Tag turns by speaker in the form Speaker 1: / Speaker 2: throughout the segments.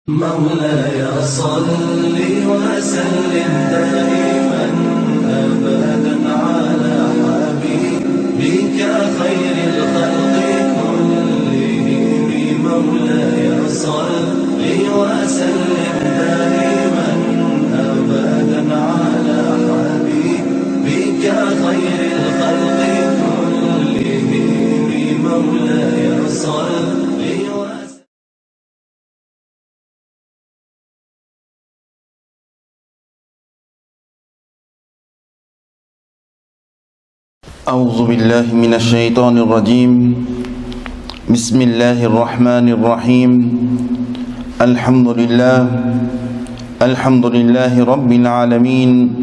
Speaker 1: مولاي صل وسلم دائما أبدا على حبيبك خير الخلق كلهم. مولاي صل وسلم دائما أبدا على حبيبك خير الخلق كلهم. مولاي صل
Speaker 2: أعوذ بالله من الشيطان الرجيم. بسم الله الرحمن الرحيم. الحمد لله رب العالمين،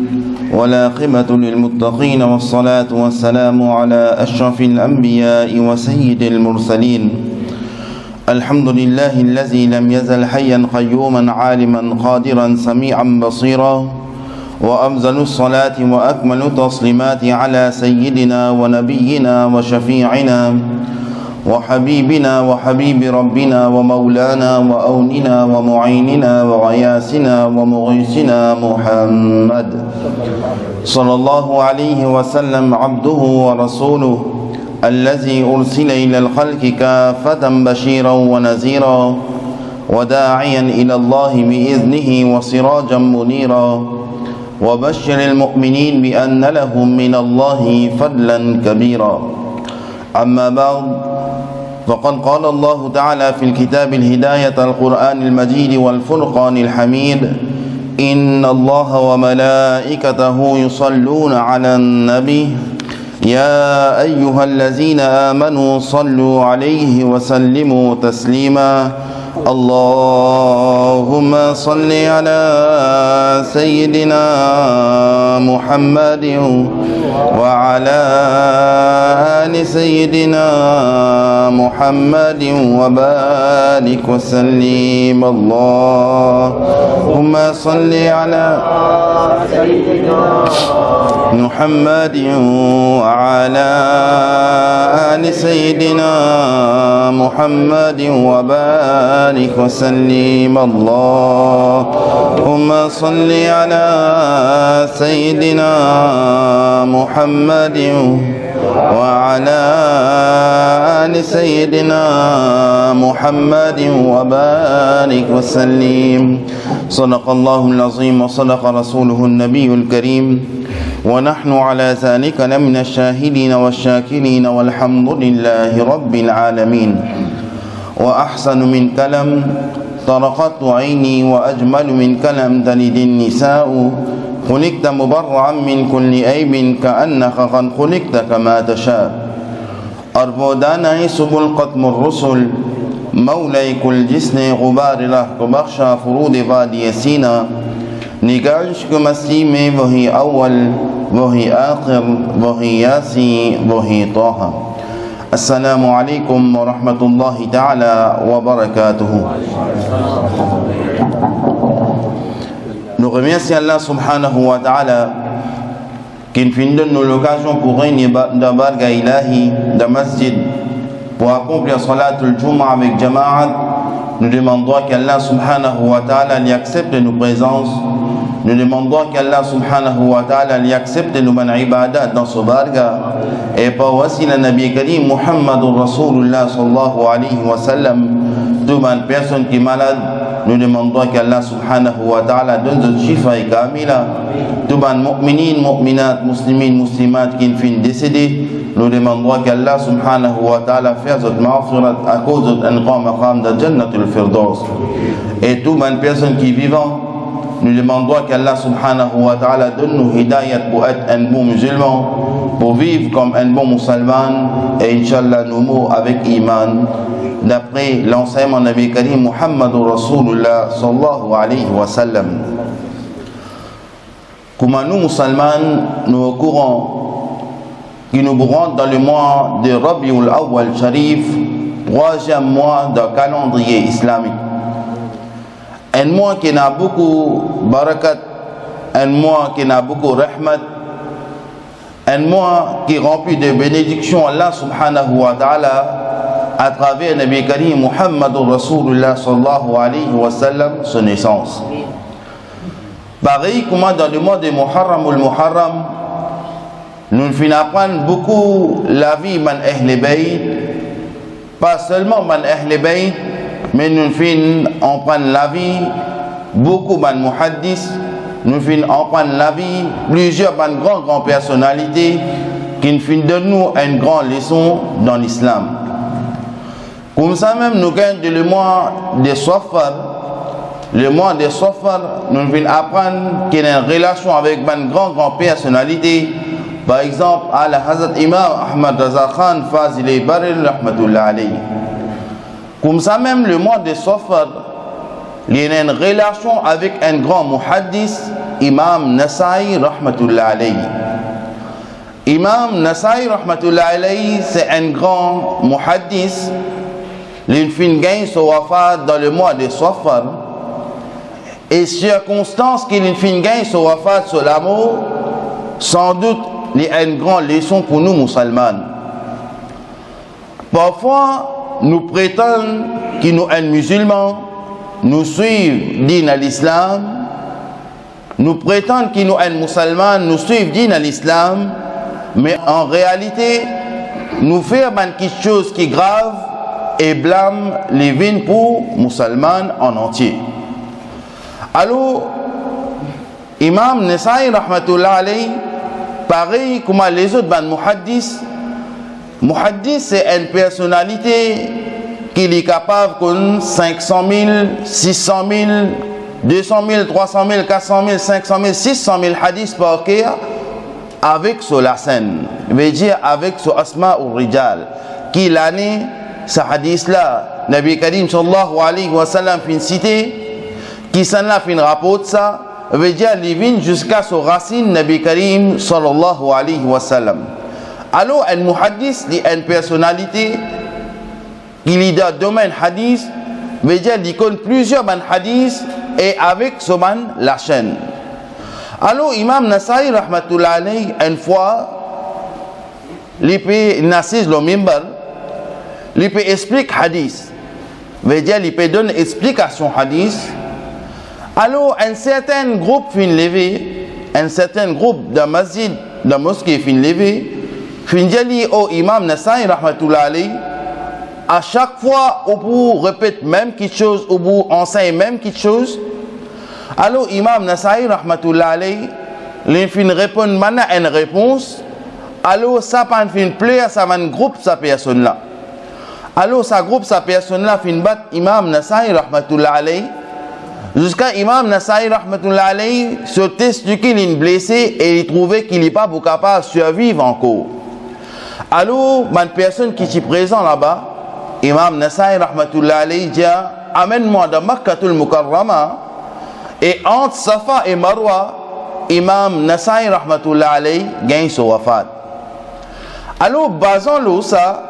Speaker 2: والعاقبة للمتقين، والصلاة والسلام على أشرف الأنبياء وسيد المرسلين. الحمد لله الذي لم يزل حيا قيوما عالما قادرا سميعا بصيرا، وأفضل الصلاة وأكمل التسليمات على سيدنا ونبينا وشفيعنا وحبيبنا وحبيب ربنا ومولانا وأوننا ومعيننا وغياثنا ومغيثنا محمد صلى الله عليه وسلم، عبده ورسوله الذي أرسل إلى الخلق كافة بشيرا ونذيرا، وداعيا إلى الله بإذنه وسراجا منيرا، وبشر المؤمنين بأن لهم من الله فضلا كبيرا. أما بعد، فقد قال الله تعالى في الكتاب الهداية القرآن المجيد والفرقان الحميد: إن الله وملائكته يصلون على النبي يا أيها الذين آمنوا صلوا عليه وسلموا تسليما. اللهم صل على سيدنا محمد وعلى آل سيدنا محمد وبارك وسلم. اللهم صل على سيدنا محمد وعلى آل سيدنا محمد وبارك وسلم. اللهم صل على سيدنا محمد وعلى آل سيدنا محمد وبارك وسلم. صدق الله العظيم وصدق رسوله النبي الكريم، ونحن على ذلك لمن الشاهدين والشاكرين، والحمد لله رب العالمين. وأحسن من كلام طرقت عيني، وأجمل من كلام تلد النساء. خلقت مبرعا من كل عيب، كأنك قد خلقت كما تشاء. أربودانا سبل قتم الرسل، مولاي كل جسن غبار له بخشى فرود وادي سينا. نگاهش کو مسیح میں وہی اول وہی آخر وہی یاسی وہی طه. السلام علیکم ورحمة الله تعالى وبركاته. Nous remercions Allah subhanahu wa ta'ala qui nous donne l'occasion pour régner dans Barga Ilahi, dans Masjid, pour accomplir Salatul Jumu'ah avec Jama'at. Nous demandons qu'Allah subhanahu wa ta'ala lui accepte nos présences. Nous demandons qu'Allah subhanahu wa ta'ala lui accepte nos ibadat dans ce barga, et par wasila Nabi Karim Muhammadur Rasulullah sallallahu alayhi wa sallam. Toute personne qui est malade, nous demandons qu'Allah subhanahu wa ta'ala donne de shifa et kamila. Tout mu'minin, mu'minat, muslimin, muslimat qui sont décédés, nous demandons qu'Allah subhanahu wa ta'ala fasse notre maghfirat à cause d'un grand maqam de Jannatul Firdaus. Et toute personne qui est vivant, nous demandons qu'Allah subhanahu wa ta'ala donne nous hidayat pour être un bon musulman, pour vivre comme un bon musulman, et Inch'Allah nous mourons avec iman, d'après l'enseignement de Nabi Karim Muhammadur Rasulullah sallallahu alayhi wa sallam. Comme nous musulmans, nous au courant qui nous rentrons dans le mois de Rabiul Awwal Sharif, 3e mois du calendrier islamique. Un mois qui a beaucoup barakat, un mois qui a beaucoup rahmat, un mois qui est rempli de bénédictions Allah subhanahu wa ta'ala, à travers Nabi Karim Muhammadur Rasulullah sallallahu alayhi wa sallam, son naissance. Pareil, comment dans le mois de Muharram ou le Muharram, nous finissons apprendre beaucoup la vie man Ahl Bayt, pas seulement man Ahl Bayt, mais nous finissons apprendre la vie beaucoup man Muhaddis, nous finissons apprendre la vie plusieurs man grandes personnalités qui nous finissent de nous une grande leçon dans l'islam. Comme ça même, nous gagnons le mois de Safar. Le mois de Safar, nous venons apprendre qu'il y a une relation avec une grande personnalité. Par exemple, Al-Hazrat Imam Ahmad Raza Khan Fazili Baril Rahmatullah alayhi. Comme ça même, le mois de Safar, il y a une relation avec un grand muhaddis, Imam Nasai Rahmatullah alayhi. Imam Nasai Rahmatullah alayhi, c'est un grand muhaddis. Il fin gagne son wafat dans le mois de Safar. Et circonstances qu'il fin gagne son wafat sur l'amour, sans doute, il y a une grande leçon pour nous musulmans. Parfois, nous prétendons que nous sommes musulmans, nous suivons din à l'islam, nous prétendons que nous sommes musulmans, nous suivons din à l'islam, mais en réalité, nous faisons quelque chose qui est grave et blâme les vins pour musulmans en entier. Alors, Imam Nasai Rahmatullah alayhi, pareil comme les autres muhaddis, muhaddis c'est une personnalité qui est capable de 500 000, 600 000, 200 000, 300 000, 400 000, 500 000, 600 000 hadiths par cœur avec sur la scène, veut dire avec sur Asma ou Rijal, qui l'année, ce hadith-là, Nabi Karim sallallahu alayhi wa sallam fin cité, qui s'en a fin rapporte ça, veut dire livin jusqu'à son racine Nabi Karim sallallahu alayhi wa sallam. Alors, un muhaddis, une personnalité qui est dans le domaine hadith, veut dire qu'il connaît plusieurs hadiths et avec ce man la chaîne. Alors, Imam Nasai Rahmatullah alayhi, une fois, il peut nassis le mimbar, il peut expliquer hadith, veut dire il peut donner explication hadith. Alors, un certain groupe fin levé, un certain groupe de masjid, de mosquée fin levé, fin dit au Imam Nasai Rahmatullah alayhi, à chaque fois où vous répétez même quelque chose, où vous enseignez même quelque chose, alors Imam Nasai Rahmatullah alayhi, il fin répond maintenant une réponse, alors ça pan fin plaire, ça man groupe sa personne là. Alors ça groupe sa personne là fin bat Imam Nasai Rahmatullah alayhi, jusqu'à Imam Nasai Rahmatullah alayhi se teste qu'il est blessé et il trouvait qu'il n'est pas capable de survivre encore. Alors, une personne qui est présente là-bas, Imam Nasai Rahmatullah alayhi dit, amène-moi dans Makkatul Mukarrama, et entre Safa et Marwa, Imam Nasai Rahmatullah alayhi gagne son wafat. Alors, basant ça,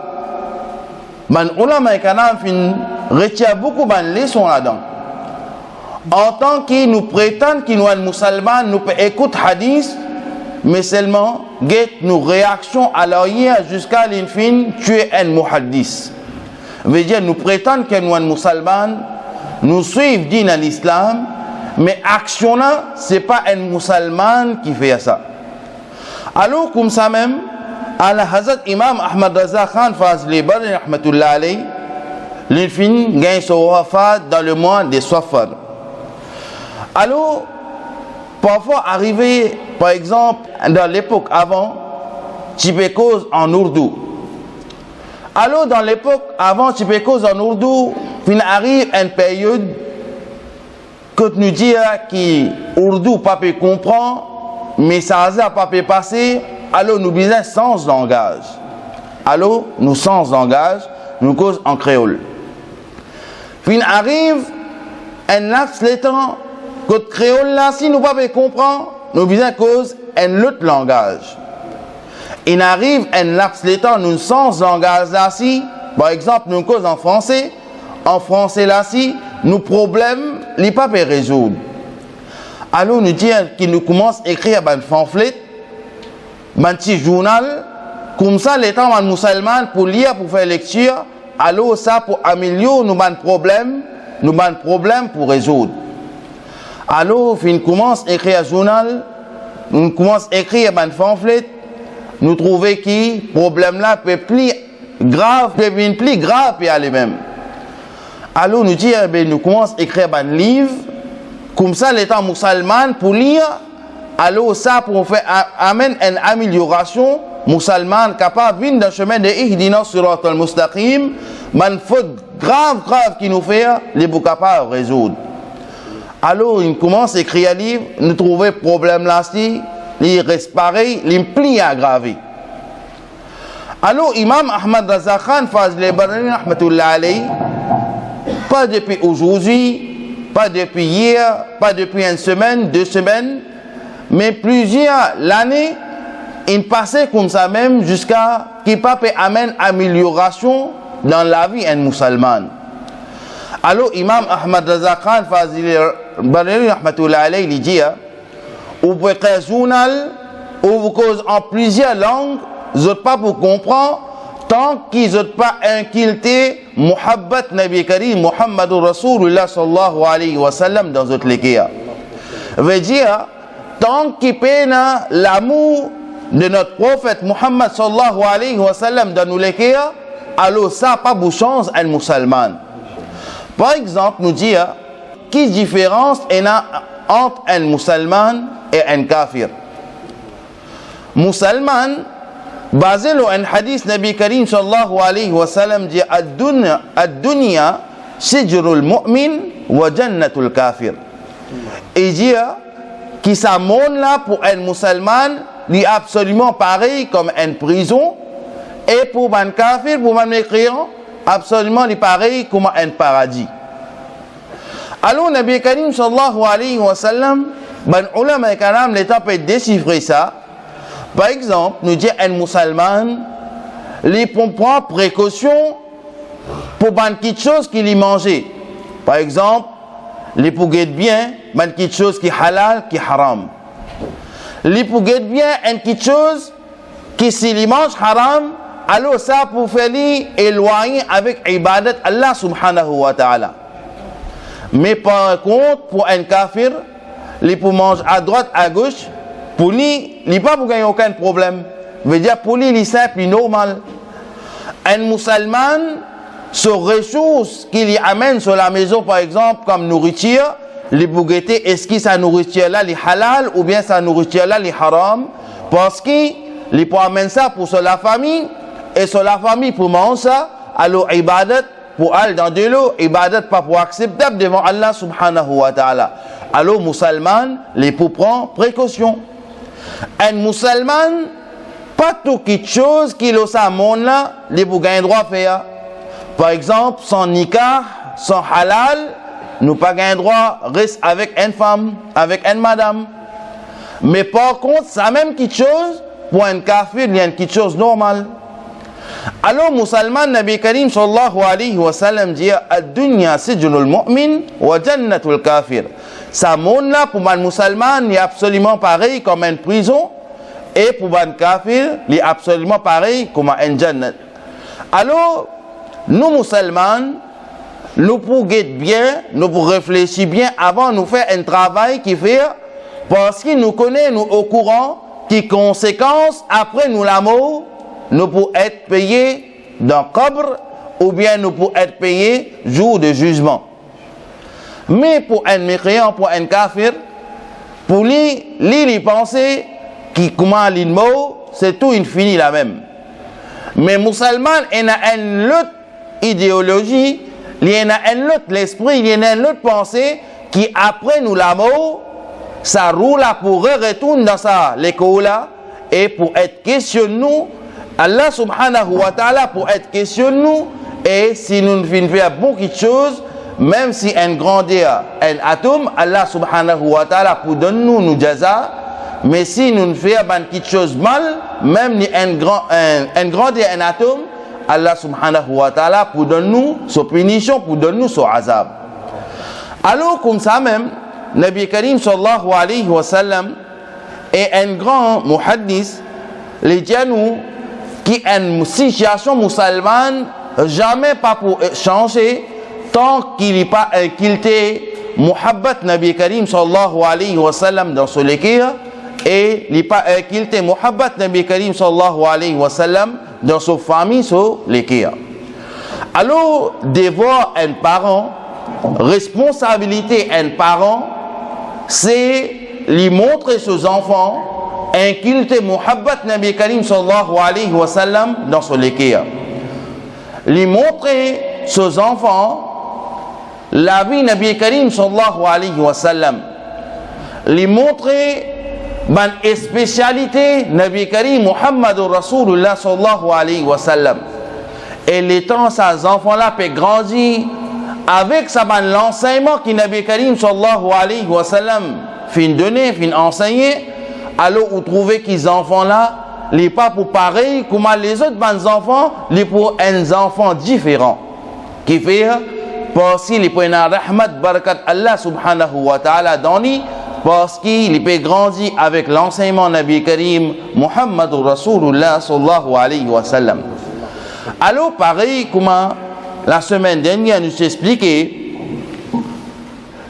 Speaker 2: man ulama kanam fin retient beaucoup de leçons là-dedans. En tant que nous prétendons que nous sommes musulmans, nous pouvons écouter hadith, mais seulement get nos réactions à l'arrière jusqu'à l'infini tuer un muhaddis. Veut dire nous prétendons que nous sommes musulmans, nous suivons din à l'islam, mais action là, ce n'est pas un musulman qui fait ça. Alors comme ça même, Al-Hazrat Imam Ahmad Raza Khan Fazli Baril Rahmatullah alayhi, l'infini gagne son wafat dans le mois de Safar. Alors, parfois arrivé, par exemple, dans l'époque avant, tu peux cause en ourdou. Alors, dans l'époque avant, tu peux cause en ourdou, il arrive une période que nous disons que ourdou pas peut comprendre, mais ça n'a pas pu passer, alors nous disons sans langage. Alors, nous sans langage, nous cause en créole. Puis arrive un laps de temps, que le créole là, si nous ne pouvons pas comprendre, nous disons cause un autre langage. Il arrive un laps de temps, nous sans langage là, si, par exemple, nous cause en français là, si, nos problèmes, les pas peuvent résoudre. Alors nous disons qu'il nous commence à écrire un pamphlet, un petit journal, comme ça, les temps musulmans, pour lire, pour faire lecture, alors ça pour améliorer nos problèmes pour résoudre. Alors, on commence à écrire un journal, on commence à écrire un pamphlet, nous trouvons que le problème là peut plus grave, et aller même. Alors, nous disons, nous commençons à écrire un livre, comme ça, l'État musulman pour lire, alors ça pour faire amène une amélioration musulmane capable de venir dans le chemin de Ihdina Sirat al-Mustaqim, man faute grave qui nous fait, les bouts capables de résoudre. Alors, il commence à écrire un livre, nous trouvons le problème là, il reste pareil, il plie aggravé. Alors, Imam Ahmad Raza Khan Fazl Barani, rahmatullah alayhi, pas depuis aujourd'hui, pas depuis hier, pas depuis une semaine, 2 semaines, mais plusieurs années, il passait comme ça même jusqu'à qu'il peut amener amélioration dans la vie d'un musulman. Alors, Imam Ahmad Raza Khan Fazil Barani, rahmatullah alayhi, il dit, vous pouvez créer un journal, où vous causez en plusieurs langues, vous n'êtes pas pour comprendre, tant qu'ils n'ont pas inculqué Muhabbat Nabi Karim, Muhammadur Rasulullah sallallahu alayhi wa sallam dans votre légué. Veut dire, tant qu'ils peinent l'amour de notre prophète Muhammad sallallahu alayhi wa sallam dans nos légué, alors ça n'a pas de chance un musulman. Par exemple, nous dire, quelle différence il y a entre un musulman et un kafir? Musulman, basé sur un hadith Nabi Karim sallallahu alayhi wa sallam dit ad-dunya sijrul mu'min wa jannatul kafir. Il dit que ça monde là pour un musulman est absolument pareil comme une prison, et pour un kafir, pour un mécréant, absolument pareil comme un paradis. Alors Nabi Karim sallallahu alayhi wa sallam, ben ulama karam l'état peut déchiffrer ça. Par exemple, nous disons un musulman, il prend précaution pour quelque chose qu'il y mange. Par exemple, il peut bien quelque chose qui est halal, qui est haram. Il peut bien quelque chose qui s'il mange haram, alors ça pour faire éloigner avec ibadat Allah subhanahu wa ta'ala. Mais par contre, pour un kafir, il peut manger à droite, à gauche. Pour lui, il n'y a pas pour gagner aucun problème. Veut dire, pour lui, il est simple, il est normal. Un musulman, se ressource qu'il y amène sur la maison, par exemple, comme nourriture, les bouguetés, est-ce que sa nourriture là, est halal, ou bien sa nourriture là, est haram, parce qu'il peut amener ça pour sur la famille, et sur la famille pour manger ça, alors ibadat, pour aller dans de l'eau, ibadat pas pour acceptable devant Allah subhanahu wa ta'ala. Alors, musulman, les pour prendre précaution. Un musulman, pas tout quelque chose qui est à monde là, les pour gagner droit à faire. Par exemple, sans nikah, sans halal, nous pas gagner droit reste avec une femme, avec une madame. Mais par contre, ça même quelque chose, pour un kafir, il y a quelque chose normal. Alors, musulman, Nabi Karim sallallahu alayhi wa sallam dit ad-dunya sijnul mu'min wa jannatul kafir. Ça monde là pour un musulman, il est absolument pareil comme une prison, et pour un kafir, il est absolument pareil comme un jannat. Alors, nous musulmans, nous pouvons bien, nous pouvons réfléchir bien avant de nous faire un travail qui fait, parce qu'il nous connaît, nous au courant, qui conséquences après nous la mort, nous pouvons être payés dans le qabr, ou bien nous pouvons être payés jour de jugement. Mais pour un mécréant, pour un kafir, pour lui, il pensait qu'il comment il mort, c'est tout infini la même. Mais musulman, il a une autre idéologie, il y a un autre l'esprit, il y a une autre pensée qui après nous la mort, ça roule pour retourner dans ça l'école là, et pour être questionné, Allah subhanahu wa ta'ala pour être questionné, et si nous ne faisons beaucoup de choses, même si un grandeur, un atome, Allah subhanahu wa ta'ala pour donner nous jaza, mais si nous ne faisons pas quelque chose mal, même un grandeur, un atome, Allah subhanahu wa ta'ala pour donner nous sa punition, pour donner nous son azab. Alors comme ça même, Nabi Karim sallallahu alayhi wa sallam est un grand muhaddis, les dit nous qui est une situation musulmane jamais pas pour changer tant qu'il n'est pas inculté Muhabbat Nabi Karim sallallahu alayhi wa sallam dans son équerre et il n'est pas inculté Muhabbat Nabi Karim sallallahu alayhi wa sallam dans sa famille sur l'équerre. Alors, devoir un parent, responsabilité un parent, c'est lui montrer ses enfants inculter Muhabbat Nabi Karim sallallahu alayhi wa sallam dans son équerre. Lui montrer ses enfants la vie Nabi Karim sallallahu alayhi wa sallam. Lui montrer ban spécialité Nabi Karim Muhammadur Rasulullah sallallahu alayhi wa sallam. Et les temps, ces enfants-là peuvent grandir avec ça, l'enseignement que Nabi Karim sallallahu alayhi wa sallam fin donné, fin enseigné. Alors vous trouvez qu'ils enfants-là, les pas pour pareil comme les autres enfants, les pour un enfant différent. Qui fait parce qu'il peut avoir rahmat barakat Allah subhanahu wa ta'ala dans lui, parce qu'il peut grandir avec l'enseignement Nabi Karim Muhammadur Rasulullah sallallahu alayhi wa sallam. Alors pareil comme la semaine dernière nous expliqué,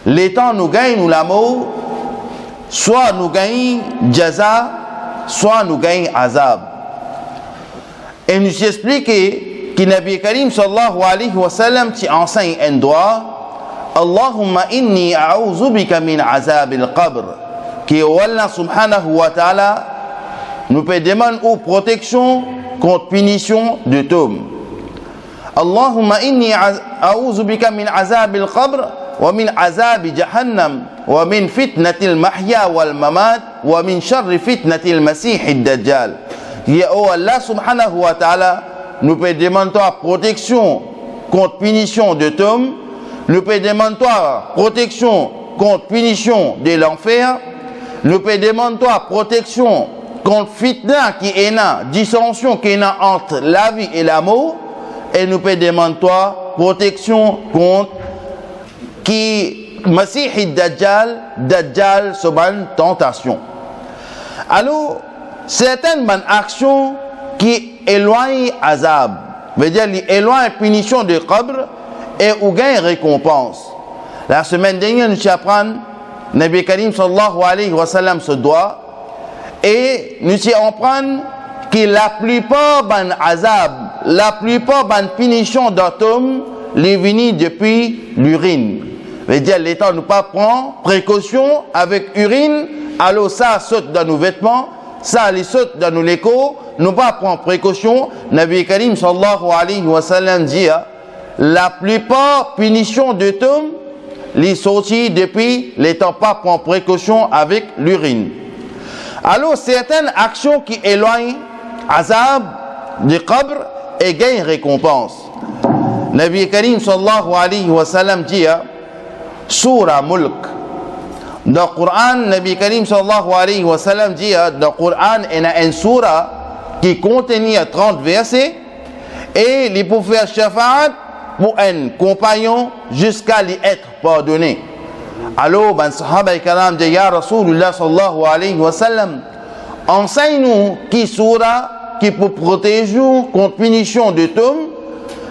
Speaker 2: les temps nous gagnent nous l'amour, soit nous gagnons jaza, soit nous gagnons azab. Et nous expliqué que Nabi Karim sallallahu alayhi wa sallam qui enseigne un droit, Allahumma inni a'udhu bika min azab al-qabr, qui Allah subhanahu wa ta'ala nous peut demander une protection contre punition de tombe. Allahumma inni a'udhu bika min azab al-qabr wa min azab jahannam wa min fitnatil mahya wal mamat wa min sharri fitnatil masih ad-dajjal. Ya Allah subhanahu wa ta'ala nous peut demander protection contre punition de tombe, nous peut demander protection contre punition de l'enfer, nous peut demander protection contre fitna qui est là, dissension qui est là entre la vie et la mort, et nous peut demander protection contre qui Masih Dajjal, Dajjal soban tentation. Alors, certaines bonnes actions qui éloignent azab, veut dire qui éloignent punition de qabr et ou gain récompense. La semaine dernière, nous apprenons Nabi Karim sallallahu alayhi wa sallam se doit et nous apprenons que la plupart ban azab, la plupart ban punition d'atomes les venus depuis l'urine. Veut dire l'État ne pas prend précaution avec urine, alors ça saute dans nos vêtements, ça les saute dans nos lécos, nous pas prendre précaution. Nabi Karim sallallahu alayhi wa sallam dit la plupart punitions de tombe les sorties depuis l'État pas prend précaution avec l'urine. Alors certaines actions qui éloignent azab du qabr et gagnent récompense. Nabi Karim sallallahu alayhi wa sallam dit Surah Mulk. Dans le Coran, Nabi Karim sallallahu alayhi wa sallam dit dans le Coran, il y a une surah qui contient 30 versets et il peut faire shafa'at pour un compagnon jusqu'à lui être pardonné. Alors, ben sahaba et karam dit ya Rasulullah sallallahu alayhi wa sallam, enseigne-nous qui surah qui peut protéger contre punition de tombe.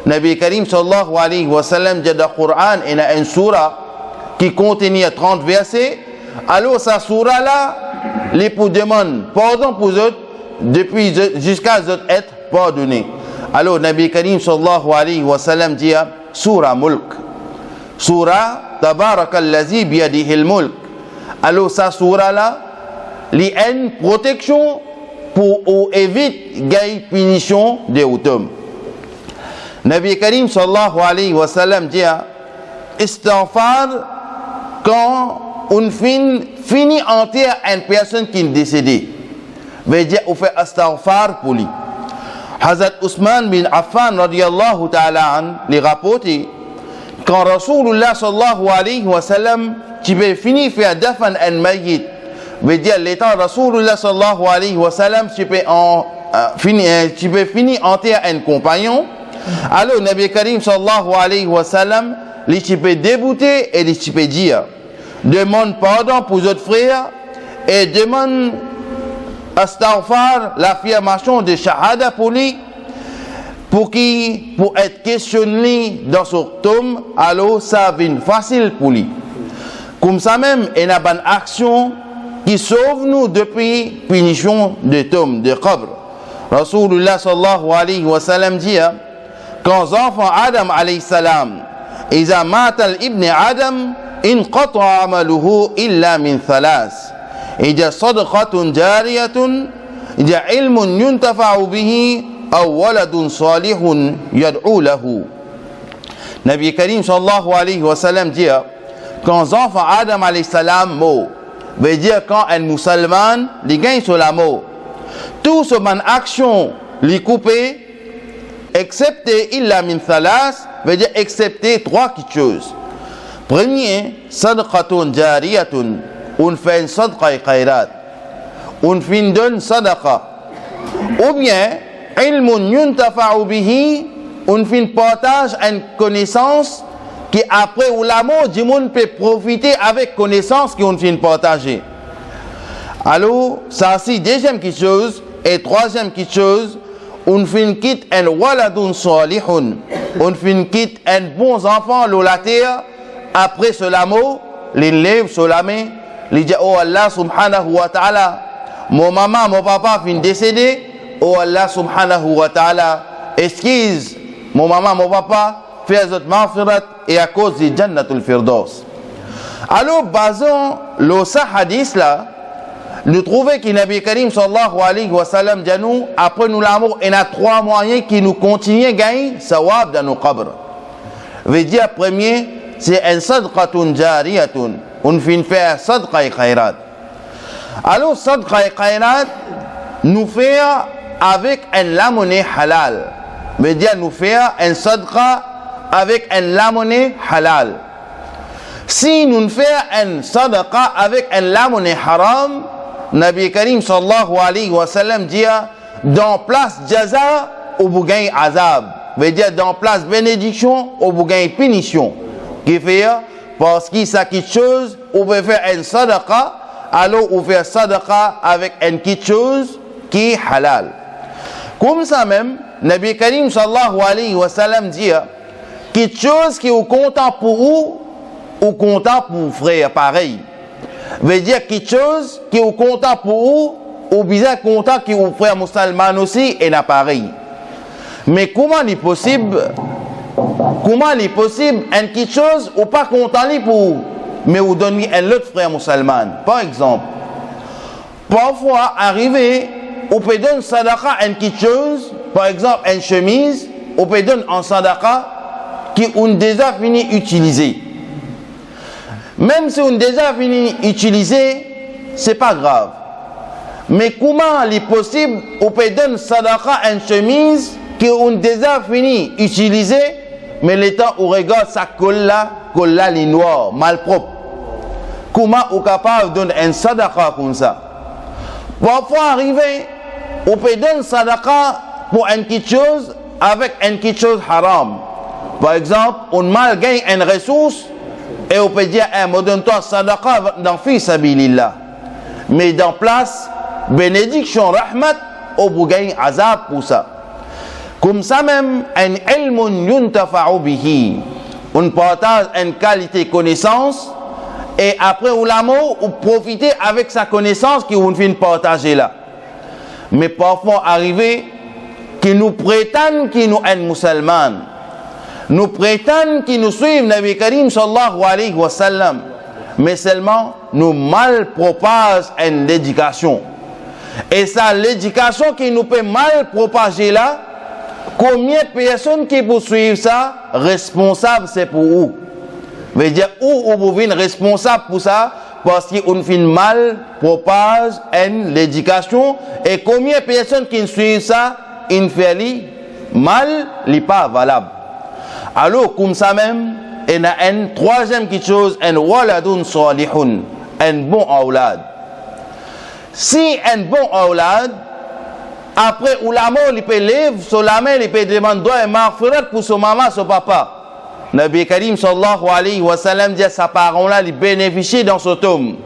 Speaker 2: Nabi Karim sallallahu alayhi wa sallam dit dans le Coran, il y a une surah qui contient 30 versets. Alors, sa surah là, les pour demander pardon pour eux depuis jusqu'à eux être pardonnés. Alors, Nabi Karim sallallahu alayhi wa sallam dit Surah Mulk. Surah Tabarakallazi biyadihi al-mulk. Alors, sa surah là, il y a une protection pour éviter gagne punition des hommes. Nabi Karim sallallahu alayhi wa sallam dit istighfar quand on finit entière une personne qui est décédée. Veut dire on fait istighfar pour lui. Hazrat Ousmane bin Affan radiyallahu ta'ala an les rapporté quand Rasulullah sallallahu alayhi wa sallam qui veut finir faire dafan un mayyit, veut dire l'état Rasulullah sallallahu alayhi wa sallam qui peut finir entière un compagnon. Alors Nabi Karim sallallahu alayhi wa sallam les qui peut débouter et les qui peut dire demande pardon pour autres frères et demande astaghfar l'affirmation de shahada pour lui pour être questionné dans ce tome, alors ça vient facile pour lui. Comme ça même, il y a une bonne action qui sauve nous depuis punition de tome, de qabr. Rasulullah sallallahu alayhi wa sallam dit, quand enfant Adam alayhi salam, إذا مات الابن آدم انقطع عمله إلا من ثلاث إذا صدقة جارية إذا علم ينتفع به أو ولد صالح يدعو له. Nabi Karim sallallahu alayhi wa sallam dit, quand enfant Adam alayhi salam mort, veut dire quand un musulman les gagne sur la mort, tout ce man action les couper excepté illa min thalas, veut dire excepté trois choses. Premier, sadaqatun jariyatun, on fait une sadaqa et khairat, on fait une donne sadaqa, ou bien ilmun yuntafa'u bihi, on fait une partage, une connaissance qui après ou la mort du monde peut profiter avec connaissance qu'on fait partager. Alors ça c'est deuxième chose. Et troisième chose, on fait une quitte un waladun salihun, on fait une quitte un bon enfant sur la terre. Après cela mot, les lève sur la main, les dit oh Allah subhanahu wa ta'ala, mon maman, mon papa fin décédé, oh Allah subhanahu wa ta'ala, excuse mon maman, mon papa, fais votre maghfirat et à cause du jannatul firdaus. Alors basant le hadith là, nous trouvons que Nabi Karim sallallahu alayhi wa sallam dit nous, après nous l'amour, il y a trois moyens qui nous continuent à gagner sawab dans nos qabr. Veut dire premier, c'est un sadqatun jariyatun, on fait faire sadqa et khairat. Alors sadqa et khairat, nous faire avec la monnaie halal. Veut dire nous faire un sadqa avec la monnaie halal. Si nous faisons un sadaqa avec la monnaie haram, Nabi Karim sallallahu alayhi wa sallam dit dans place jaza ou bougain azab, veut dire dans place bénédiction ou bougain punition. Qui fait parce qu'il ça quelque chose, on peut faire un sadaqa, alors on fait sadaqa avec une petite chose qui est halal. Comme ça même, Nabi Karim sallallahu alayhi wa sallam dit quelque chose qui est content pour vous ou content pour vous frère pareil. Veut dire quelque chose qui est content pour vous ou bien content qui vous frère musulman aussi et n'a pareil. Mais comment est possible une quelque chose ou pas content pour vous, mais vous donnez un autre frère musulman. Par exemple, parfois arrivé, on peut donner sadaqa une quelque chose, par exemple une chemise, on peut donner un sadaqa qui on déjà fini d'utiliser. Même si on déjà fini d'utiliser, c'est pas grave. Mais comment il est possible, on peut donner sadaqa une chemise qui on déjà fini d'utiliser, mais l'état où regarde sa colle là les noirs, malpropre. Comment on est capable de donner un sadaqa comme ça? Parfois arrivé, on peut donner sadaqa pour une petite chose avec une petite chose haram. Par exemple, on mal gagne une ressource et on peut dire, on donne-toi sadaqa dans fi sabilillah. Mais dans place, bénédiction, rahmat, on peut gagner azab pour ça. Comme ça même, un ilmun yuntafa'u bihi. On partage une qualité connaissance et après ou l'amour, on profite avec sa connaissance qu'on vient partager là. Mais parfois arrivé que nous prétendent qu'ils nous sont musulmans. Nous prétendent qu'ils nous suivent Nabi Karim sallallahu alayhi wa sallam. Mais seulement nous mal propageons une éducation. Et ça, l'éducation qui nous peut mal propager là, combien de personnes qui poursuivent ça, responsable c'est pour vous. Veut dire, où vous êtes responsable pour ça, parce qu'on fait mal propage l'éducation, et combien de personnes qui suivent ça, ils font mal, n'est pas valable. Alors, comme ça même, il y a une troisième chose, un waladun salihun, un bon aulad. Si un bon aulad, après, ou la mort, il peut lever sur la main, il peut demander un maghfirat pour son maman, son papa. Nabi Karim sallallahu alayhi wa sallam dit à sa parent-là, il bénéficie dans ce tome.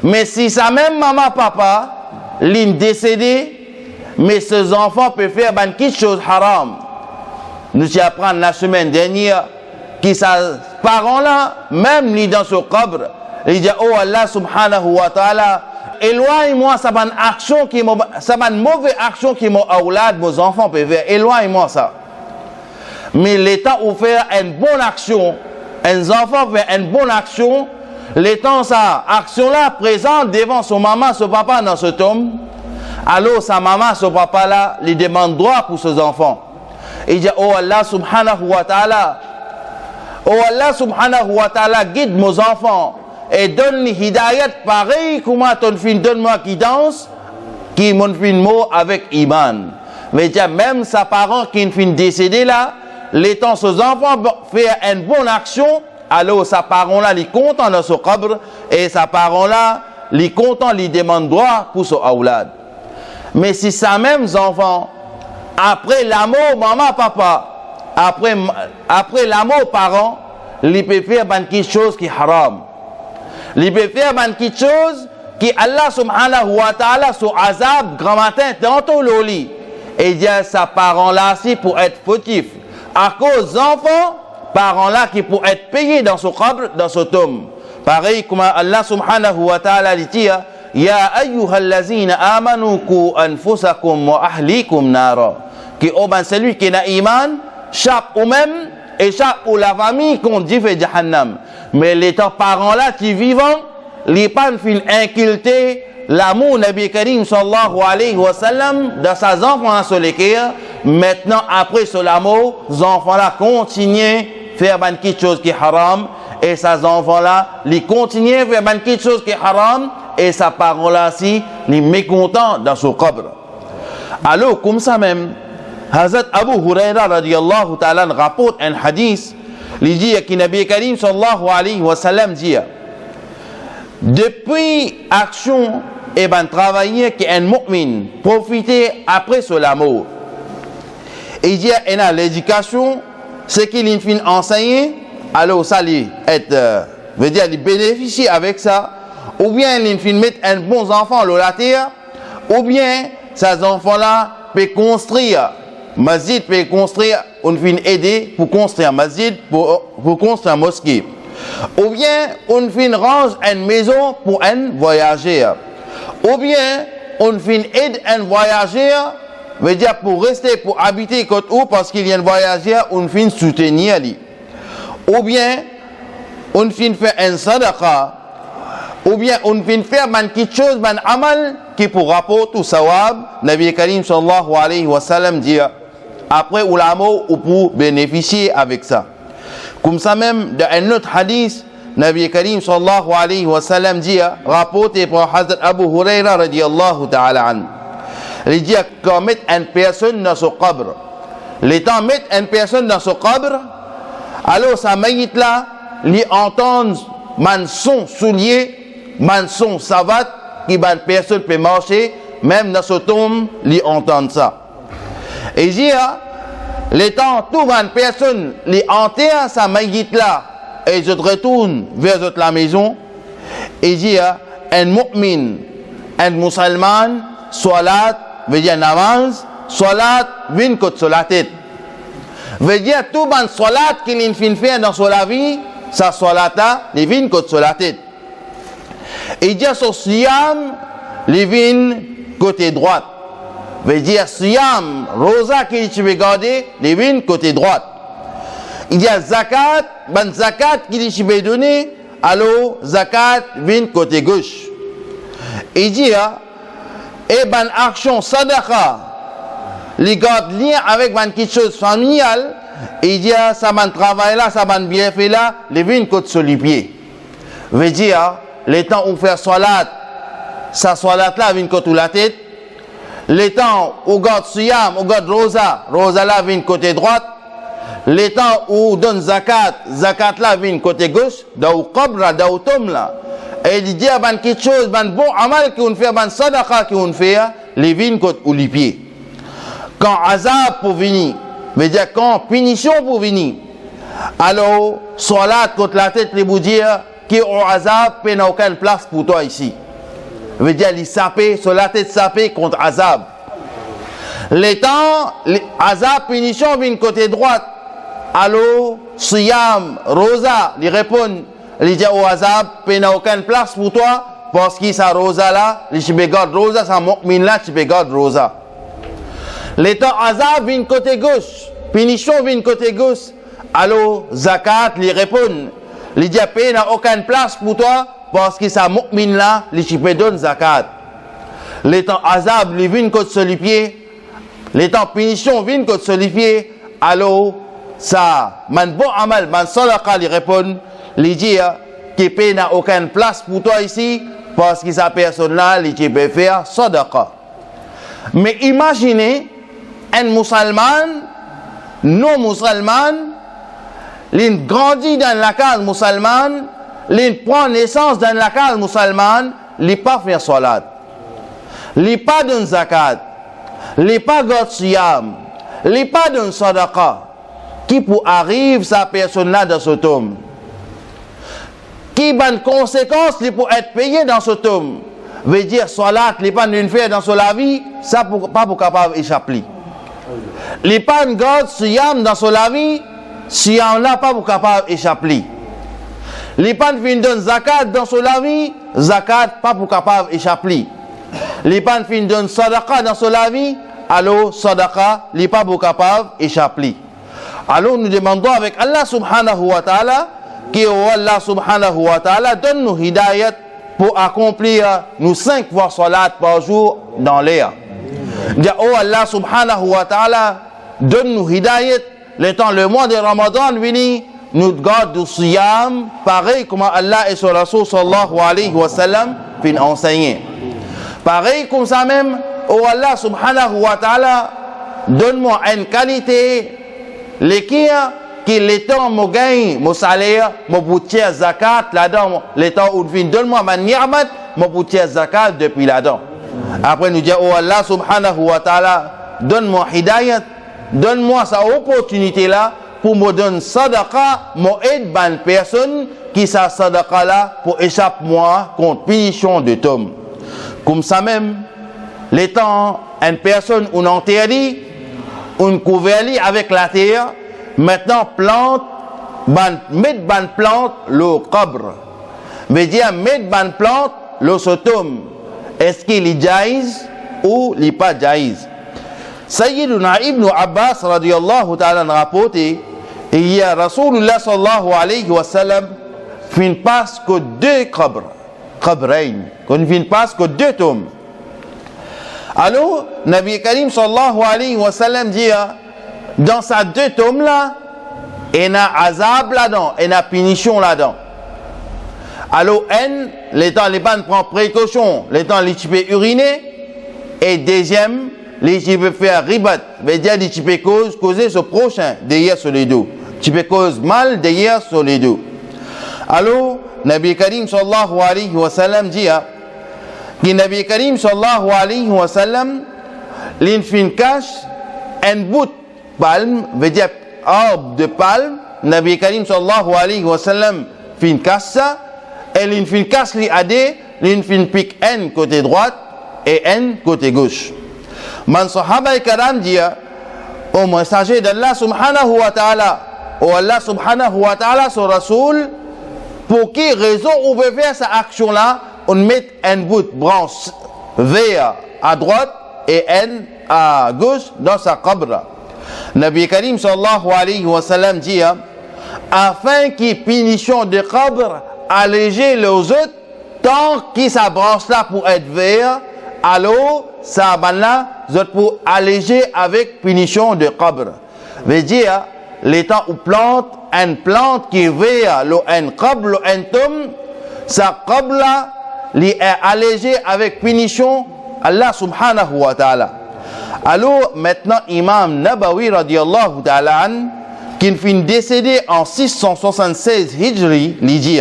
Speaker 2: Mais si sa même maman, papa, l'in décédé, mais ces enfants peuvent faire quelque chose haram. Nous y apprenons la semaine dernière que ces parents-là, même les dans ce qabr, ils disent, oh Allah subhanahu wa ta'ala, éloigne-moi ça ban action qui ça ban mauvaise action qui mon aulad, mes enfants peuvent faire, éloigne-moi ça. Mais l'état où faire une bonne action, un enfant fait une bonne action, l'état ça action là présente devant son maman, son papa dans ce tombe, alors sa maman, son papa là, lui demande droit pour ses enfants. Il dit, oh Allah subhanahu wa ta'ala, oh Allah subhanahu wa ta'ala, guide mes enfants et donne les hidayat pareil comme ton fin donne-moi qui danse, qui mon fin mot avec iman. Mais il dit, même sa parent qui est fin décédé là, l'étant ses enfants fait une bonne action, alors sa parent là, il est content dans son qabr et sa parent là, il est content, il demande droit pour son aulad. Mais si sa même enfant, après l'amour maman papa, après l'amour parents, il peut faire quelque chose qui est haram. Il peut faire quelque chose qui Allah subhanahu wa ta'ala sur azab grand matin tantôt l'oli. Et il dit à sa parent là aussi pour être fautif. À cause d'enfants, parents là qui pour être payés dans ce qabr, dans ce tombe. Pareil comme Allah subhanahu wa ta'ala dit, ya ayyuhallazina amanu ku anfusakum wa ahlikum nara. Qui oban celui qui n'a iman, chaque ou même et chaque ou la famille qu'on dit fait jahannam. Mais les parents là qui vivent, les pas fin inculter l'amour Nabi Karim sallallahu alayhi wa sallam dans ses enfants sur les cœurs. Maintenant après ce l'amour, les enfants là continuent faire quelque chose qui est haram et ces enfants là, ils continuent faire quelque chose qui est haram et ses parents là aussi, les mécontents dans ce qabr. Alors comme ça même, Hazrat Abu Huraira radiyallahu ta'ala rapporte un hadith, il dit que Nabi Karim sallallahu alayhi wa sallam dit, depuis action et ben travailler qu'un mu'min profiter après cela mort. Il dit que l'éducation, c'est qu'il finit enseigner, alors ça lui veut dire il bénéficie avec ça, ou bien il finit mettre un bon enfant dans la terre, ou bien ces enfants là peuvent construire masjid, peut construire, on vient aider pour construire masjid, pour construire mosquée. Ou bien, on vient range une maison pour un voyageur. Ou bien, on vient aider un voyageur, veut dire pour rester, pour habiter côté où, parce qu'il y a un voyageur, on vient soutenir lui. Ou bien, on vient faire un sadaqa. Ou bien, on vient faire quelque chose, un amal, qui pour rapporter au sawab, Nabi Karim sallallahu alayhi wa sallam dit, après ou l'amour ou pour bénéficier avec ça. Comme ça même, dans un autre hadith, Nabi Karim sallallahu alayhi wa sallam dit, rapporté par Hazrat Abu Huraira radiyallahu ta'ala an. Il dit qu'on met une personne dans ce qabr. L'étant mettre une personne dans ce qabr, alors sa maït là, lui entend man son soulier, man son savat, qui ban personne peut marcher, même dans ce tombe, lui entend ça. Et dit, les temps, tout une personne, les enterre sa maït là, et je retourne vers la maison, et dit, un mu'min, un musulman, salat, veut dire namaz, salat, vient côté sur la tête. Veut dire, tout une salat qu'il fin faire dans sa vie, sa salat là, il vient côté sur la tête. Et dit, son siyam, il vient côté droite. Veut dire siyam, rosa qui tu veux garder, les vignes côté droite. Il y a zakat, ben zakat qui tu veux donner, alors zakat vient côté gauche. Il dit, et ben action sadaqa, les garde lien avec ben quelque chose familial, il dit, ça ben travail là, ça ben bien fait là, les vignes côté sur les pieds. Veut dire, les temps où faire salat, sa salat là vient côté la tête. Les temps où garde siyam, où garde rosa, rosa là vient côté droite. Les temps où donne zakat, zakat là vient côté gauche. Dans qabra, dans tombe là. Et il dit ban quelque chose, ban bon amal qu'on fait, ban sadaqa qu'on fait, les vignes côté ou les pieds. Quand azab pour venir, veut dire quand punition pour venir. Alors salat contre la tête les vous dire qui au azab n'a aucune place pour toi ici. Veut dire, il sapé, sur la tête sapé contre azab. Les temps, azab, punition, vient côté droite. Allo, siyam, rosa, il répond, il dit au azab, il n'a aucune place pour toi, parce que sa rosa là, il se garde rosa, sa mu'min là, tu garde rosa. Les temps, azab, vient côté gauche, punition, vient côté gauche. Allo, zakat, il répond, il dit, il n'a aucune place pour toi, parce que sa mu'min là, il se donne zakat. Les temps, azab, il vient côté sur les pieds. Les temps punition viennent contre solifier, alors ça, man bon amal, man sadaqa, il répond, il dit que n'a aucune place pour toi ici, parce que sa personne-là, il peut faire sadaqa. Mais imaginez un musulman, non musulman, il grandit dans la case musulmane, il prend naissance dans la case musulmane, il ne pas faire salat, il ne pas donner zakat. Les pas de siyam, les pas de sadaqa, qui pour arrive sa personne là dans ce tome, qui bonne conséquence les pour être payé dans ce tome, veut dire salat les pas d'une faire dans la vie, ça pas pour capable échapper. Les pas de God siyam dans la vie, siyam là pas pour capable échapper. Les pas de fin de zakat dans la vie, zakat pas pour capable échapper. Les pas fin donne sadaqa dans la vie, alors sadaqa n'est pas capable d'échapper. Alors nous demandons avec Allah subhanahu wa ta'ala, que Allah subhanahu wa ta'ala donne nous hidayat pour accomplir nous 5 fois salat par jour dans l'air. Oh Allah subhanahu wa ta'ala donne nous hidayat, le mois de Ramadan vini, nous garde du siyam, pareil comme Allah et son Rasul sallallahu alayhi wa sallam fin enseigné. Pareil comme ça même, oh Allah subhanahu wa ta'ala, donne-moi une qualité, qui les temps me gagne, mon salaire, mon boutier zakat, là-dedans, les temps où je donne-moi ma ni'mat, mon boutier zakat depuis là-dedans. Après nous dire, oh Allah subhanahu wa ta'ala, donne-moi hidayat, donne-moi cette opportunité-là, pour me donner sadaqa, moi aide bonne personne, qui sa sadaqa là, pour échapper moi contre punition de Tom. Comme ça même, les temps, une personne, on interdit, on couvre avec la terre, maintenant plante, mettre bonne plante, le qabr. Veut dire, mettre bonne plante, le sotum. Est-ce qu'il est jaïz ou il n'est pas jaïz? Sayyiduna Ibn Abbas, radiyallahu ta'ala, rapporté, il y a Rasulullah sallallahu alayhi wa sallam, fin passe que 2 qabr. Qabrain, qu'on ne vient pas que 2 tombes. Alors, Nabi Karim sallallahu alayhi wa sallam dit, dans ces 2 tombes là, il y a azab là-dedans, il y a punition là-dedans. Alors, les temps, les bandes prennent précaution, les temps, les types uriner, et deuxième, les types faire ribat, veut dire les types causer ce prochain, derrière sur les deux. Tu peux causer mal derrière sur les deux. Alors, Nabi Karim sallallahu alayhi wa sallam dit que Nabi Karim sallallahu alayhi wa sallam l'infin cache un bout de palme, veut dire arbre de palme. Nabi Karim sallallahu alayhi wa sallam fin cache ça et l'infin cache li adé, l'infin pique un côté droite et un côté gauche. Man sahaba karam dit au messager d'Allah subhanahu wa ta'ala, au Allah subhanahu wa ta'ala son rasoul, pour quelle raison on veut faire cette action-là, on met un bout de branche vert à droite et un à gauche dans sa qabra. Nabi Karim sallallahu alayhi wa sallam dit, afin qu'il punition de qabr alléger les autres, tant que sa branche-là pour être vert, alors ça là, pour alléger avec punition de qabr. Veut dire, les temps où plante, une plante qui est vert, un qabr, un tom, sa qabr là, est allégé avec punition Allah subhanahu wa ta'ala. Alors maintenant, Imam Nabawi radiallahu ta'ala an, qui finit décédé en 676 Hijri, il dit,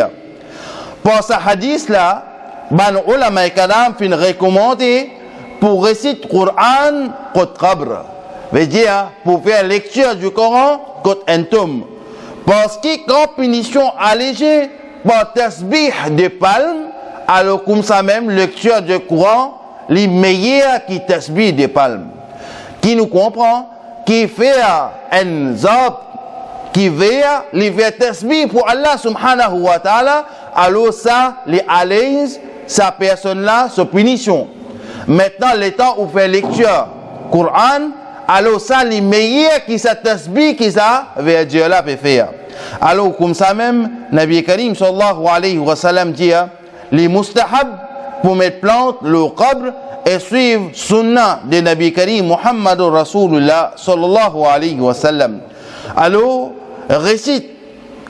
Speaker 2: pour ce hadith là, ban ulama kalam fin recommandé pour réciter le Coran contre qabr. Veut dire pour faire lecture du Coran contre un tome. Parce que quand punition allégée par tasbih de palme, alors comme ça même lecture du Coran, les meilleurs qui tasbih de palme. qui nous comprend, qui fait un zab, qui veut les faire tasbih pour Allah subhanahu wa ta'ala, alors ça, les alaise, sa personne-là, sa punition. Maintenant, le temps où fait lecture Coran, alors ça, les meilleurs qui sa tasbih, qui ça, veut dire là, peut faire. Alors, comme ça même, Nabi Karim sallallahu alayhi wa sallam dit, les mustahab pour mettre plante le qabr et suivre sunnah de Nabi Karim Muhammad Rasulullah sallallahu alayhi wa sallam. Alors, récite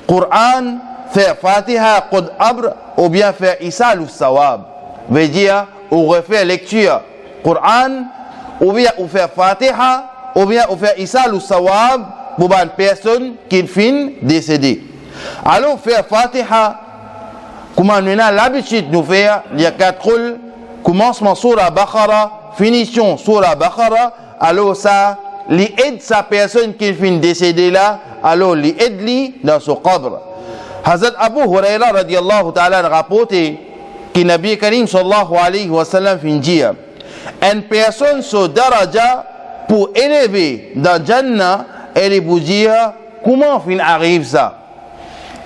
Speaker 2: Coran, faire Fatiha, Qud Abr, ou bien faire Isal ou Sawab. Veut dire, ou refaire lecture Coran, ou bien ou faire Fatiha, ou bien ou faire Isal ou Sawab pour une personne qui finit décédée. Alors, faire Fatiha, comme on a l'habitude de nous faire, il y a 4 rôles, commencement sur la Baqara, finition sur la Baqara, alors ça, li aide sa personne qui finit décédée là, alors li aide li dans son qabr. Hazrat Abu Huraira radiallahu ta'ala rapporté que Nabi Karim sallallahu alayhi wa sallam fin dire, une personne sur daraja pour élever dans Jannah, elle est pour dire comment fin arrive ça.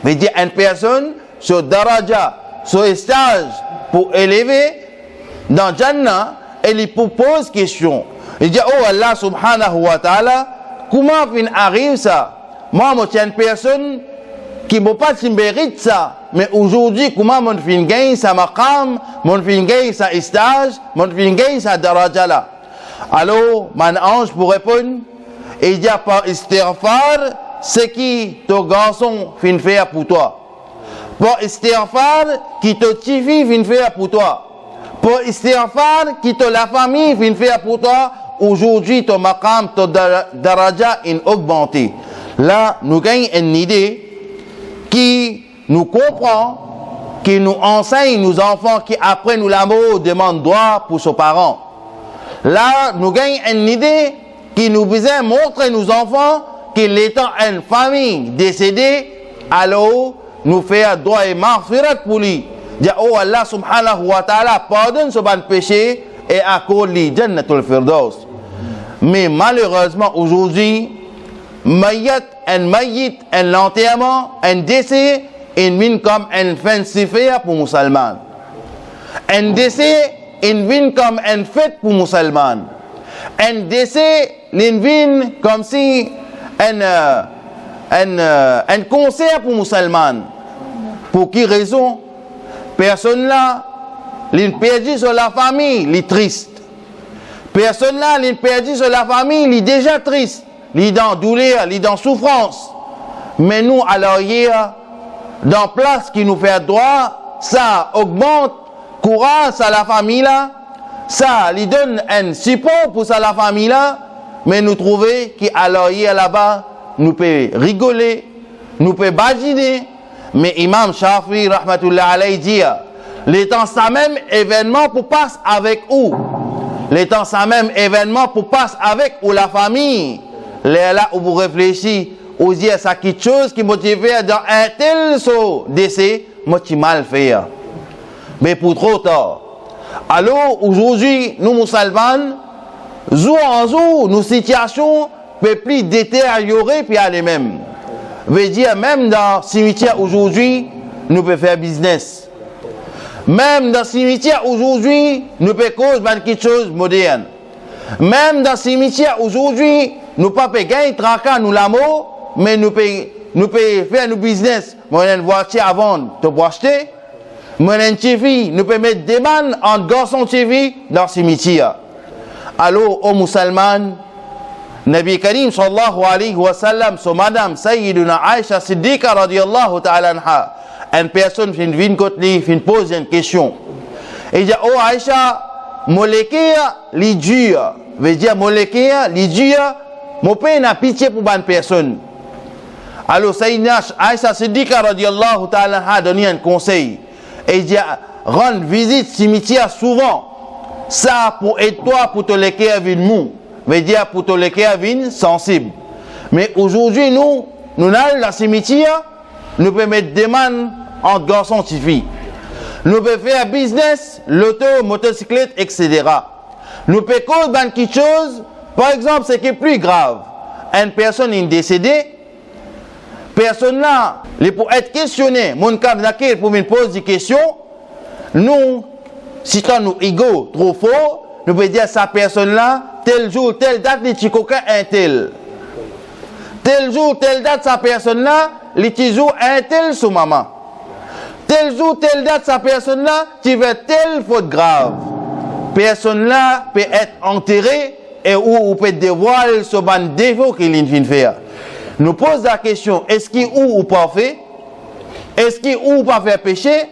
Speaker 2: Veut dire une personne sur daraja, sur stage pour élever dans Jannah, elle lui pose question. Il dit, oh Allah subhanahu wa ta'ala, comment fin arrive ça? Moi, je suis une personne qui ne peut pas se mérite ça. Mais aujourd'hui, comment mon fin gagne sa maqam, mon fin gagne sa stage, mon fin gagne sa daraja là. Alors, mon ange pour répondre, il dit par istighfar, c'est qui ton garçon fin faire pour toi. Par istighfar, qui te tifi fin faire pour toi. Par istighfar, qui te la famille fin faire pour toi. Aujourd'hui, ton maqam, ton daraja est augmenté. Là, nous gagnons une idée qui nous comprend, qui nous enseigne nos enfants, qui après nous l'amour demandent droit pour ses parents. Là, nous gagnons une idée qui nous besoin montrer nos enfants qu'il étant une famille décédée, alors nous faire droit et marfirat pour lui. Dire, oh Allah subhanahu wa ta'ala, pardonne ce bon péché et accorde lui Jannatul Firdaus. Mais malheureusement, aujourd'hui, un l'enterrement, un décès, une mine comme un fin siféa pour musulman. Un décès, une mine comme une fête pour musulman. Un décès, une mine comme si un concert pour musulman. Pour qui raison? Personne là, il perdu sur la famille, il est triste. Personne là, il perdu sur la famille, il est déjà triste. Il est dans douleur, il est dans souffrance. Mais nous, alors hier, dans place qui nous fait droit, ça augmente courage à la famille là, ça lui donne un support pour ça la famille là, mais nous trouvons qu'alors hier là-bas, nous pouvons rigoler, nous pouvons badiner, mais Imam Shafi, rahmatullah alayhi, dit, les temps ça même événement pour passer avec où? Les temps ça même événement pour passer avec ou la famille. Là où vous réfléchissez, vous dites ça quelque chose qui motive dans un tel saut décès, moi qui mal fait. Mais pour trop tard. Alors aujourd'hui, nous musulmans, jour en jour, nos situations peuvent plus détériorer puis aller même. Veut dire même dans le cimetière aujourd'hui, nous pouvons faire business. Même dans le cimetière aujourd'hui, nous pouvons causer quelque chose de moderne. Même dans le cimetière aujourd'hui, nous ne pouvons pas gagner tracas, nous l'amour, mais nous pouvons faire nos business. Moi, j'ai une voiture à vendre, tu peux acheter. Moi, j'ai une TV, nous pouvons mettre des bandes entre garçons TV dans le cimetière. Alors, aux musulmans, Nabi Karim sallallahu alayhi wa sallam, so madame Sayyiduna Aisha Siddiqa radiyallahu ta'ala anha, une personne vient côté lui, vient poser une question. Il dit, oh Aisha, molékia li dur, veut dire molékia li dur, mon père n'a pitié pour une personne. Alors Sayyidina Aisha Siddiqa radiyallahu ta'ala anha donne un conseil. Il dit, rendre visite cimetière souvent, ça pour aider toi pour te léquer avec mou. Veut dire pour te léquer avec sensible. Mais aujourd'hui, nous allons dans le cimetière, nous pouvons mettre des mains entre garçons et filles. Nous pouvons faire business, l'auto, motocyclette, etc. Nous pouvons faire quelque chose Par exemple, ce qui est plus grave, une personne est décédée, personne là, pour être questionné, mon cas d'accueil pour me poser des questions, nous, si nous ego trop fort, nous pouvons dire sa personne là, tel jour, telle date, les petits coquins un tel. Tel jour, telle date, sa personne là, les petits jours un tel sous maman. Tel jour, telle date, sa personne là, tu veux telle faute grave. Personne là peut être enterrée et ou peut dévoiler ce ban défaut qu'il vient de faire. Nous pose la question, est-ce qu'il ou pas fait? Est-ce qu'il ou pas fait péché?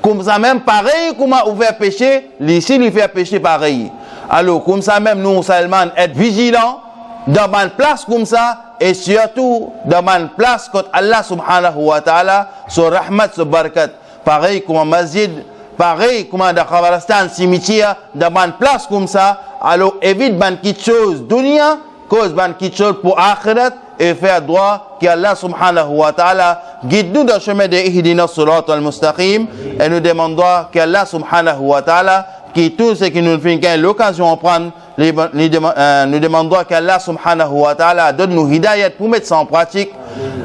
Speaker 2: Comme ça même pareil, comment on fait péché? Ici, il fait péché pareil. Alors, comme ça même, nous, Salman, être vigilants dans une place comme ça, et surtout dans une place quand Allah subhanahu wa ta'ala, sur rahmat, sur barakat. Pareil comme un masjid, pareil comme dans Khabaristan, cimetière, dans une place comme ça, alors évite ban quelque chose dunya, cause ban quelque chose pour akhirat, et faire droit qu'Allah subhanahu wa ta'ala guide nous dans le chemin de Ihdina Surat al-Mustaqim, et nous demandons qu'Allah subhanahu wa ta'ala qui tout ce qui nous fait l'occasion de prendre, nous demandons qu'Allah subhanahu wa ta'ala donne nous hidayat pour mettre ça en pratique,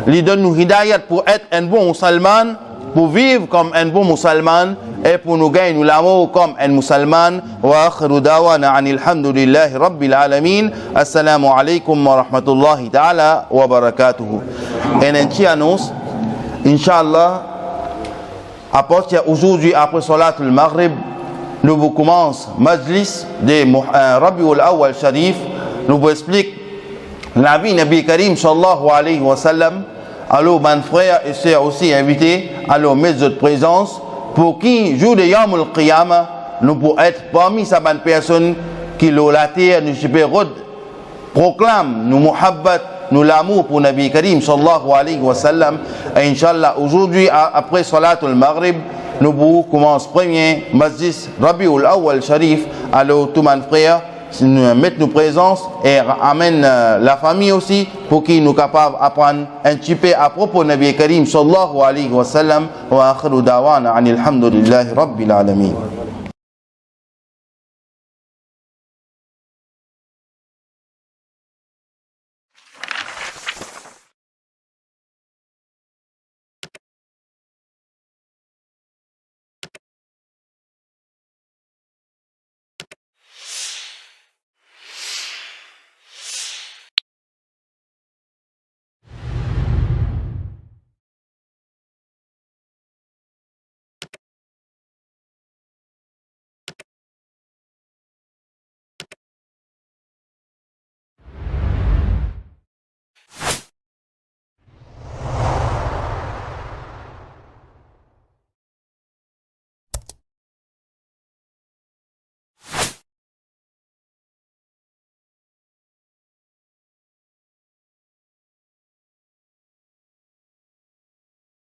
Speaker 2: lui donne nous hidayat pour être un bon musulman, pour vivre comme un bon musulman et pour nous gagner nous l'amour comme un musulman. Wa akhiru dawana anil hamdulillahi rabbil alamin. Assalamu alaikum wa rahmatullahi ta'ala wa barakatuhu. Et une petite annonce, Inch'Allah, à partir aujourd'hui après Salat al-Maghrib, nous vous commence Majlis de Rabiul Awwal Sharif. Nous vous explique la vie Nabi Karim sallallahu alayhi wa sallam. Alors, mes frères et sœurs aussi invités à leur mettre de présence pour qui, jour de Yawm al-Qiyamah, nous pourrons être parmi ces bonnes personnes qui, la terre, nous proclament, nous muhabbat, nous l'amour pour Nabi Karim sallallahu alayhi wa sallam. Et Inch'Allah, aujourd'hui, après Salat al-Maghrib, nous vous commençons premier Masjid Rabiul Awwal Sharif. Alors, tous mes frères, mettre nos présences et amène la famille aussi pour qu'ils nous capables d'apprendre un petit peu à propos de Nabi Karim sallallahu alayhi wa sallam. Wa akhiru dawana anil hamdulillahi rabbil alamin.